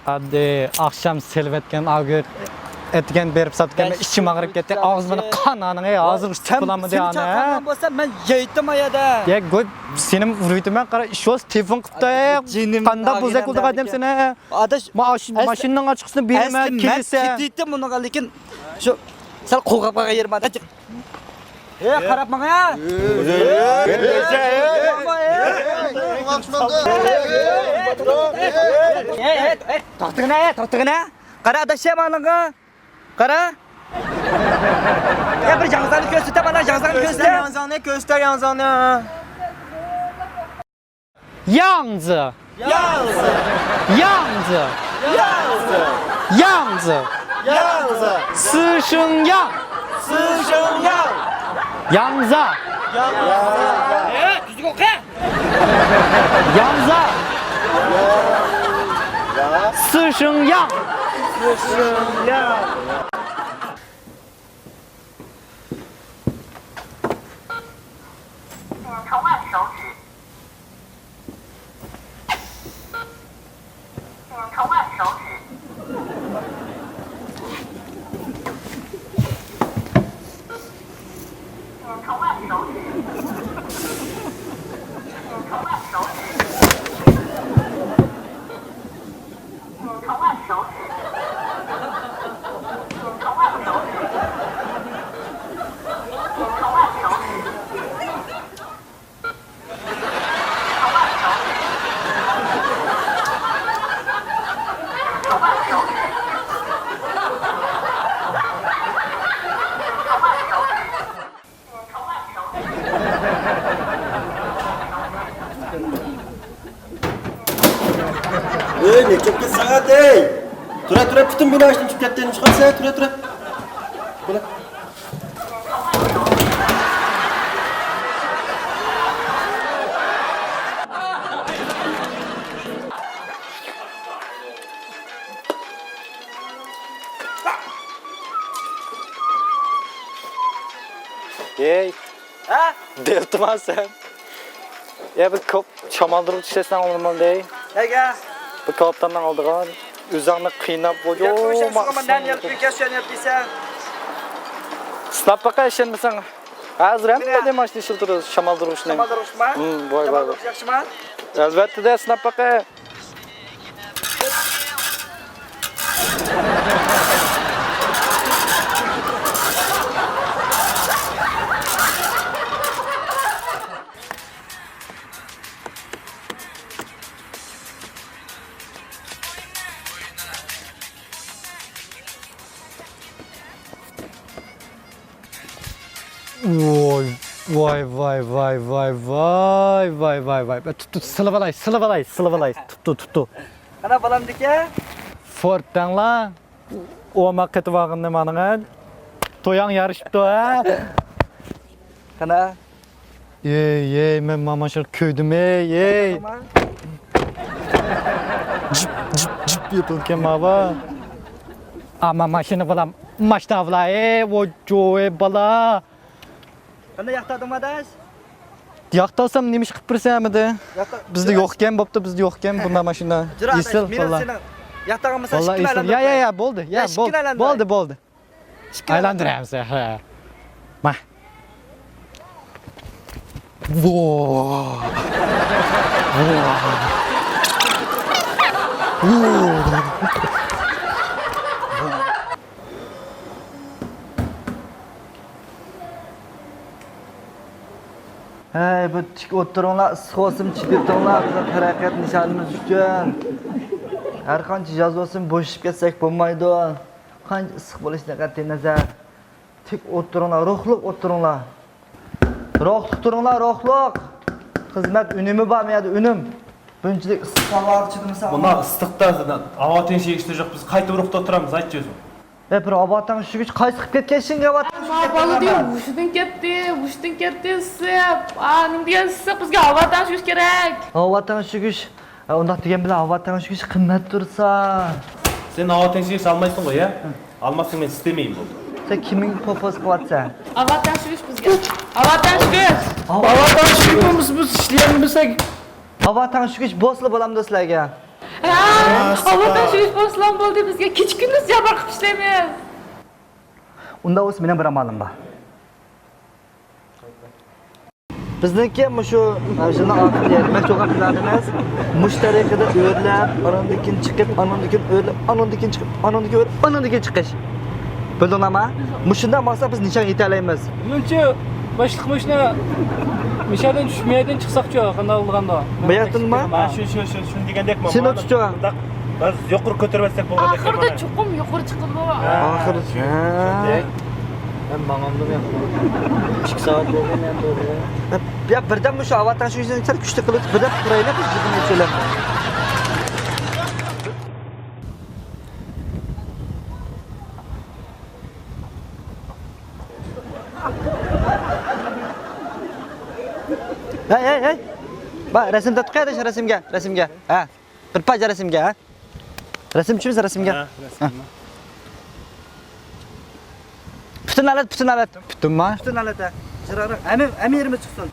Hadi akşam selvetken ağır etken berip satken içim ağrıp ketdi. Ağzımda kananın hazır çıkıp bulamı de ana. Sen çakandan bolsa men yeytdim ayada. Ya goy senin rüytümen qara şos telefon qıptı. Qanda buzak oldu adam seni. Adaş Maşinning açıqsını berme kelse. Ben ketdim bunga lekin şu sal qo'rqaqa yerma. Qarab manga. To'xtagina. Qara adashim anaga. Qara. Ya bir janzani ko'rsata bana janzani ko'rsata. Janzani. Yangzi. Sışıngyang. Yangza. Düzgün oku. Yangza. Sışıngyang. 重按手指，请重按手指。请重按手指。请重按手指。请重按手指。请重按手指。请重按手指。 Ne çok geç saat ey. Tura bütün bina açtım çıkarttığını çıkarsa tura. Böyle. Hey, Ha? deltman sen. Ya bir kop çamaldırıp düşesen olmalı değil. Nega? Bir koptan aldığın üzerine kıynap Ya boyu. ko'rsan so'g'aman yapikasiyon yapdiysan. Snap baqa işin misin? Hazır hem de demaçlı işiltiriz şamaldırıp işini. Shamoldurishmi? Voy. Shamoldurish yaxshimi? Albatta de snap baqa. Vay. Tut sılavalay. Tuttu. Ana balamdiki? Fortdan la. O maketi vağın nemanına. Toyan yarışıptı ha. Kana. Yey, men mamaşır köydüm ey. Cip yapılken mava. Ama maşını bulam. Maşına vla o joy bala. Kana yaqtadingmi adash? Yaqtasam nemiş qilib birsamidi? Bizde yo'qkan bo'pti, bizde yo'qkan bunda mashina. Esil vallahi. Yaqtag'imsan Vallahi shikil esil. Ya bo'ldi. Ya bo'ldi. Aylantiramiz. Ha. Ma. Vo. Hey, bu tik o'tiringlar, issiqosim chidibtinglar, bizning taraqqiyot nishonimiz uchun. Har qancha yozilsin bo'shib ketsak bo'lmaydi. Qancha issiq bo'lishiga qat'iy nazar. Tik o'tiringlar, ruhliq o'tiringlar. Ruhliq turinglar, ruhliq. Xizmat unumi bo'lmaydi, unum. Bunchalik issiqlar chidimsan. Buna ıslıkta zaten hava tenşeyi işte yok biz kayıt urukta oturamız ayt gözüm. Bir avatan şu güç qaysi qilib ketgansan avatan? Balı diyor, vuşdun ketdi, sep. Ning degan issiq bizga avatan shu kerak. Avatan şu güç. Unda degan bilan avatan şu güç qimmat tursa. Sen hava tenşeyi salmaysın koy ya. Almasın ben istemeyim bunu. Sen kiming propos qilyapsan? Avatan shu bizga. Avatan shu. Avatan şu güç biz ishlayan bilsak. Avatan şu güç bosli bo'lam do'stlarga. Havadan sürüş boşlan bo'ldi bizga kech kunduz jabr qilib ishlaymiz. Unda o'z mening bir amalim bor. Bizniki shu mavjini orqali yemek çok qilamiz. Mush tariqada o'rlab, anondan chiqib, anondan o'rlab, anondan chiqib, anondan o'rlab, anondan chiqish. Bildingmi? Mushundan maqsad biz nishon yetalaymiz. Buncha boshliqmoshni mishadan tushmaydan chiqsaqchi qanday bo'lganda. Bayatdingmi? Shuni degandekmi? Sen o'tishchi. Biz yuqori ko'tarmasak bo'lganda. Oxirida chuqum yuqori chiqildi. Oxir. Ben mağamda ben 2 saat bo'lgan men to'g'ri. Ya birdan shu avatan shu ishni sal kuchli qilib birdan quraylik biz buni aytaylar. Hey. Bak resim tatqiq edish resimga. Ha. Bir paj resimga, ha. Resimchimiz resimga. Ha, resim. Bütün alat. Putunmi? Bütün alat. Amirimiz chiqsin.